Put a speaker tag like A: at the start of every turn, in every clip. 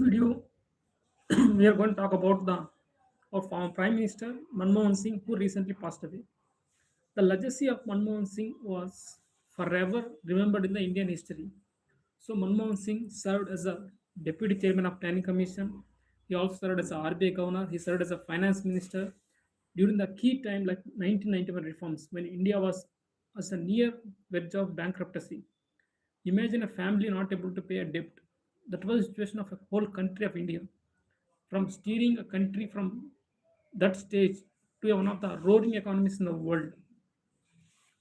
A: video, we are going to talk about the of our Prime Minister Manmohan Singh, who recently passed away. The legacy of Manmohan Singh was forever remembered in the Indian history. So Manmohan Singh served as a deputy chairman of Planning Commission. He also served as a RBI governor. He served as a finance minister during the key time like 1991 reforms when India was as a near verge of bankruptcy. Imagine a family not able to pay a debt. That was the situation of a whole country of India. From steering a country from that stage to one of the roaring economies in the world,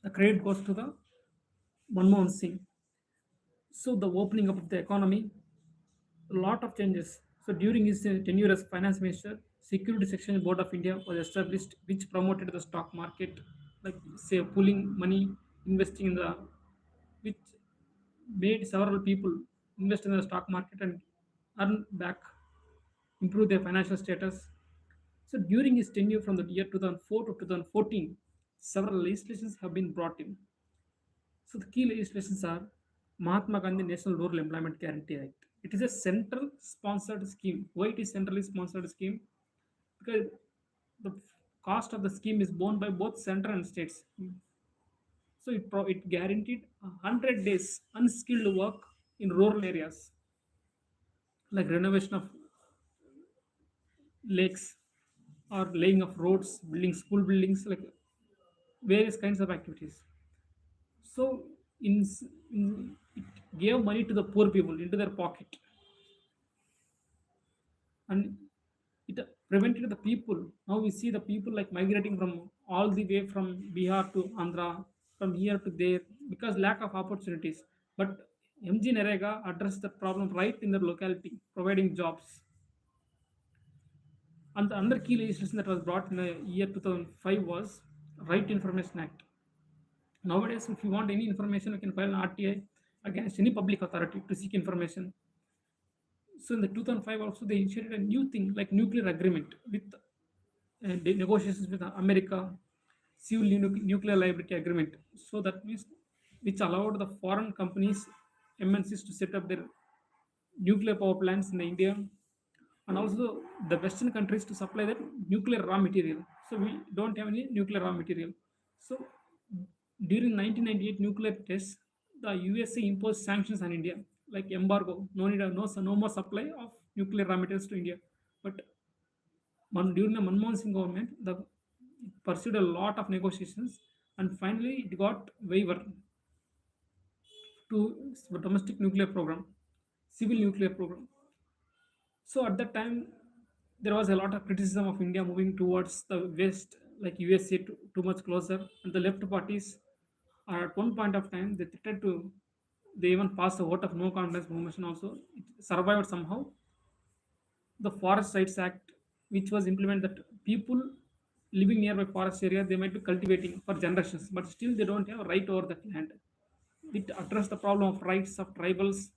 A: the credit goes to the Manmohan Singh. So the opening up of the economy, a lot of changes. So during his tenure as finance minister, Securities Exchange Board of India was established, which promoted the stock market, like say pooling money, investing in the, which made several people invest in the stock market and earn back, improve their financial status. So during his tenure from the year 2004 to 2014, several legislations have been brought in. So the key legislations are Mahatma Gandhi National Rural Employment Guarantee Act. It is a central sponsored scheme. Why it is centrally sponsored scheme? Because the cost of the scheme is borne by both center and states. So it guaranteed 100 days unskilled work in rural areas like renovation of lakes or laying of roads, building school buildings, like various kinds of activities. So it gave money to the poor people into their pocket, and it prevented the people. Now we see the people like migrating from all the way from Bihar to Andhra, from here to there, because lack of opportunities. But MG Narega addressed the problem right in the locality, providing jobs. And the other key legislation that was brought in the year 2005 was Right to Information Act. Nowadays, if you want any information, you can file an RTI against any public authority to seek information. So in the 2005 also they initiated a new thing like nuclear agreement with the negotiations with America, civil nuclear liability agreement. So that means which allowed the foreign companies, MNCs, to set up their nuclear power plants in India, and also the Western countries to supply that nuclear raw material. So we don't have any nuclear raw material. So during 1998 nuclear tests, the USA imposed sanctions on India, like embargo, no more supply of nuclear raw materials to India. But during the Manmohan Singh government, the it pursued a lot of negotiations, and finally it got waiver to domestic nuclear program, civil nuclear program. So at that time, there was a lot of criticism of India moving towards the West, like USA, too much closer, and the left parties are at one point of time they threatened to, they even passed a vote of no confidence motion. Also, it survived somehow. The Forest Rights Act, which was implemented that people living nearby forest area they might be cultivating for generations, but still they don't have a right over that land. It addressed the problem of rights of tribals,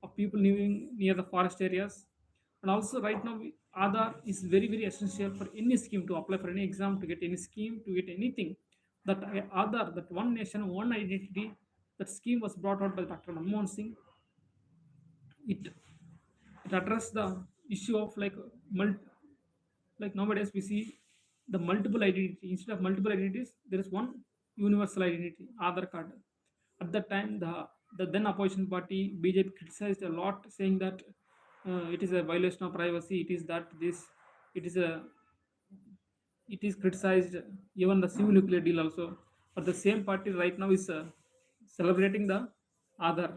A: of people living near the forest areas. And also right now Aadhaar is very very essential for any scheme, to apply for any exam, to get any scheme, to get anything. That Aadhaar, that one nation, one identity, that scheme was brought out by Dr. Manmohan Singh. It it addressed the issue of like nowadays we see the multiple identity. Instead of multiple identities, there is one universal identity, Aadhaar card. At that time, the then opposition party BJP criticized a lot, saying that it is a violation of privacy, it is that this, it is a, it is criticized even the civil nuclear deal also. But the same party right now is celebrating the Aadhaar,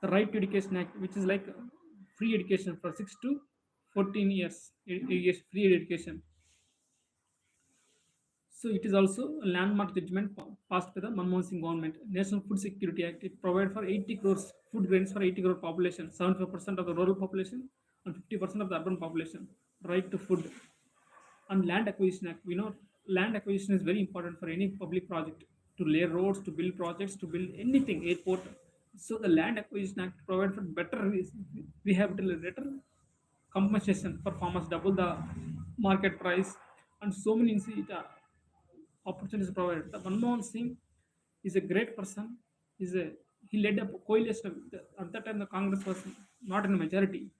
A: the Right to Education Act, which is like free education for 6 to 14 years, free education. So it is also a landmark judgment passed by the Manmohan Singh government. National Food Security Act, it provides for 80 crores food grains for 80 crore population, 75% of the rural population and 50% of the urban population. Right to food. And Land Acquisition Act, we know land acquisition is very important for any public project, to lay roads, to build projects, to build anything, airport. So the Land Acquisition Act provides for better rehabilitation, compensation for farmers, double the market price, and so many opportunities provided. The Manmohan Singh is a great person. Is a He led a coalition. At that time, the Congress was not in a majority,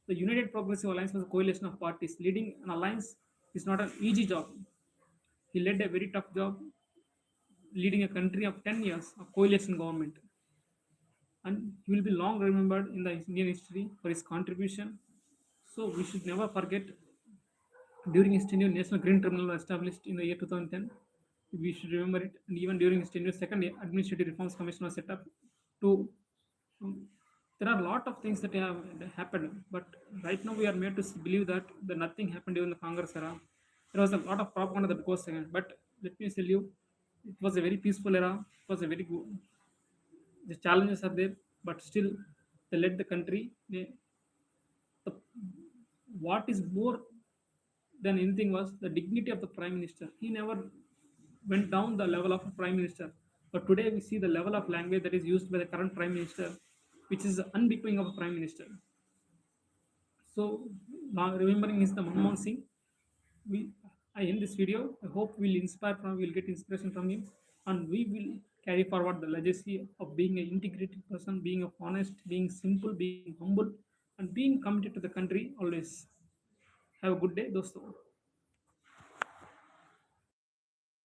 A: The United Progressive Alliance was a coalition of parties. Leading an alliance is not an easy job. He led a very tough job leading a country of 10 years of coalition government. And he will be long remembered in the Indian history for his contribution. So we should never forget during his tenure, National Green Tribunal was established in the year 2010. We should remember it. And even during his tenure, second Administrative Reforms Commission was set up to. um, there are a lot of things that have happened, but right now we are made to believe that nothing happened during the Congress era. There was a lot of propaganda that goes again. But let me tell you, it was a very peaceful era. It was a very good. The challenges are there, but still they led the country. The, what is more than anything was the dignity of the prime minister. He never went down the level of a prime minister. But today we see the level of language that is used by the current prime minister, which is unbecoming of a prime minister. So now remembering is the Manmohan Singh. We I end this video. I hope we'll get inspiration from him, and we will carry forward the legacy of being an integrated person, being a honest, being simple, being humble, and being committed to the country always. Have a good day, dosto.